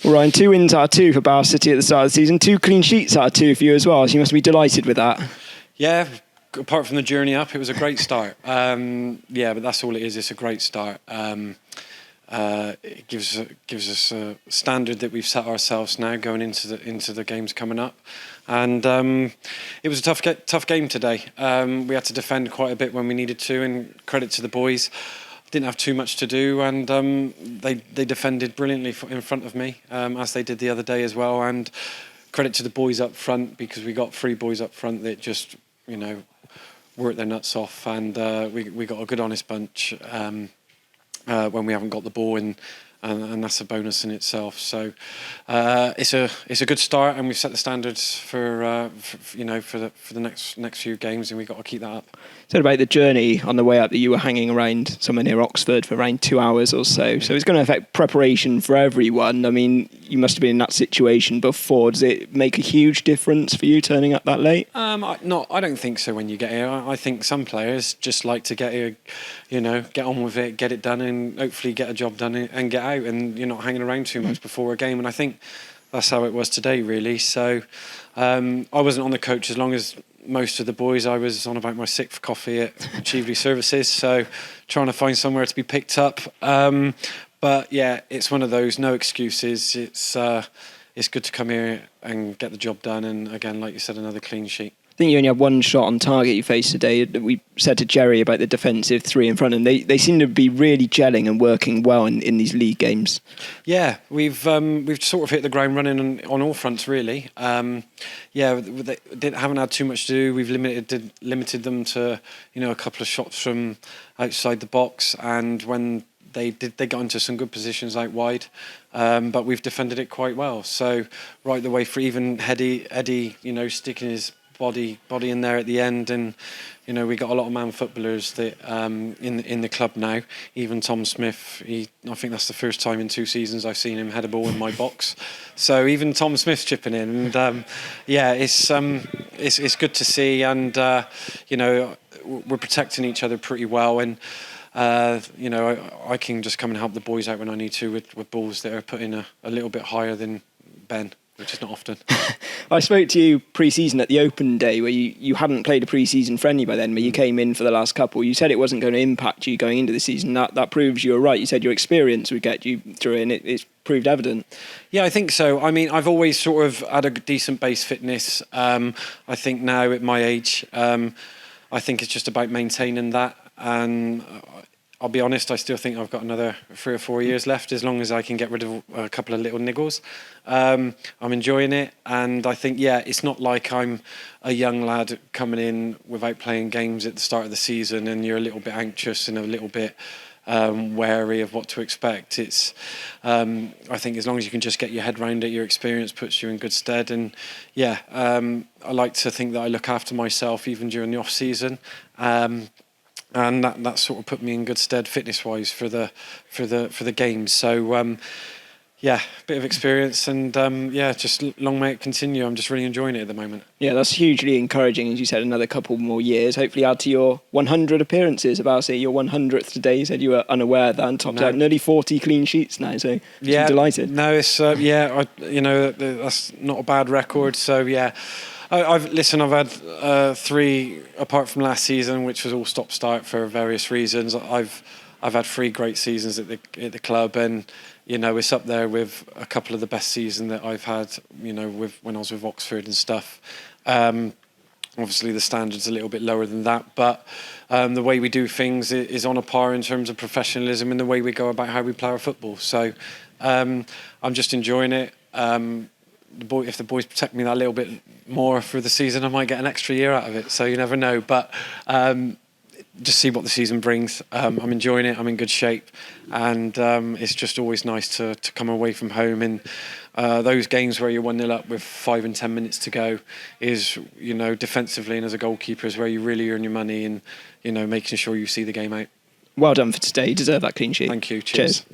Well, Ryan, 2 wins out of 2 for Bath City at the start of the season, 2 clean sheets out of 2 for you as well, so you must be delighted with that. Yeah, apart from the journey up, it was a great start. But that's all it is. It's a great start. It gives us a standard that we've set ourselves now going into the games coming up, and it was a tough game today. We had to defend quite a bit when we needed to, and credit to the boys. Didn't have too much to do, and they defended brilliantly in front of me, as they did the other day as well. And credit to the boys up front, because we got 3 boys up front that just worked their nuts off, and we got a good honest bunch when we haven't got the ball, and that's a bonus in itself. So it's a good start, and we've set the standards for the next few games, and we've got to keep that up. Said about the journey on the way up that you were hanging around somewhere near Oxford for around 2 hours or so. So it's going to affect preparation for everyone. I mean, you must have been in that situation before. Does it make a huge difference for you turning up that late? I don't think so when you get here. I think some players just like to get here, get on with it, get it done, and hopefully get a job done and get out, and you're not hanging around too much before a game. And I think that's how it was today, really. So I wasn't on the coach as long as most of the boys. I was on about my 6th coffee at Chieveley Services, so trying to find somewhere to be picked up. But yeah, it's one of those, no excuses. It's good to come here and get the job done, and again, like you said, another clean sheet. I think you only had 1 shot on target you faced today. We said to Jerry about the defensive 3 in front, and they seem to be really gelling and working well in these league games. Yeah, we've sort of hit the ground running on all fronts, really. Haven't had too much to do. We've limited them to a couple of shots from outside the box, and when they got into some good positions out wide, but we've defended it quite well. So right the way for even Eddie, sticking his body in there at the end, and we got a lot of man footballers that in the club now. Even Tom Smith, I think that's the first time in 2 seasons I've seen him head a ball in my box. So even Tom Smith's chipping in, and it's good to see, and we're protecting each other pretty well, and I can just come and help the boys out when I need to with balls that are put in a little bit higher than Ben, which is not often. I spoke to you pre-season at the open day where you hadn't played a pre-season friendly by then, but you came in for the last couple. You said it wasn't going to impact you going into the season. That proves you were right. You said your experience would get you through it, and it's proved evident. Yeah, I think so. I mean, I've always sort of had a decent base fitness. I think now at my age, I think it's just about maintaining that. And I'll be honest, I still think I've got another 3 or 4 years left, as long as I can get rid of a couple of little niggles. I'm enjoying it, and I think, it's not like I'm a young lad coming in without playing games at the start of the season, and you're a little bit anxious and a little bit wary of what to expect. It's I think as long as you can just get your head around it, your experience puts you in good stead. And I like to think that I look after myself even during the off season. And that sort of put me in good stead fitness-wise for the games. So bit of experience, and just long may it continue. I'm just really enjoying it at the moment. Yeah, that's hugely encouraging. As you said, another couple more years. Hopefully, add to your 100 appearances. About say your 100th today. You said you were unaware of that, and topped out nearly 40 clean sheets now. So I'm delighted. No, it's that's not a bad record. So yeah. I've had 3 apart from last season, which was all stop-start for various reasons. I've had 3 great seasons at the club, and it's up there with a couple of the best seasons that I've had. With when I was with Oxford and stuff. Obviously, the standard's a little bit lower than that, but the way we do things is on a par in terms of professionalism and the way we go about how we play our football. So I'm just enjoying it. If the boys protect me that little bit more through the season, I might get an extra year out of it. So you never know. But just see what the season brings. I'm enjoying it. I'm in good shape, and it's just always nice to come away from home. And those games where you're 1-0 up with 5 and 10 minutes to go is, defensively and as a goalkeeper, is where you really earn your money, and making sure you see the game out. Well done for today. You deserve that clean sheet. Thank you. Cheers.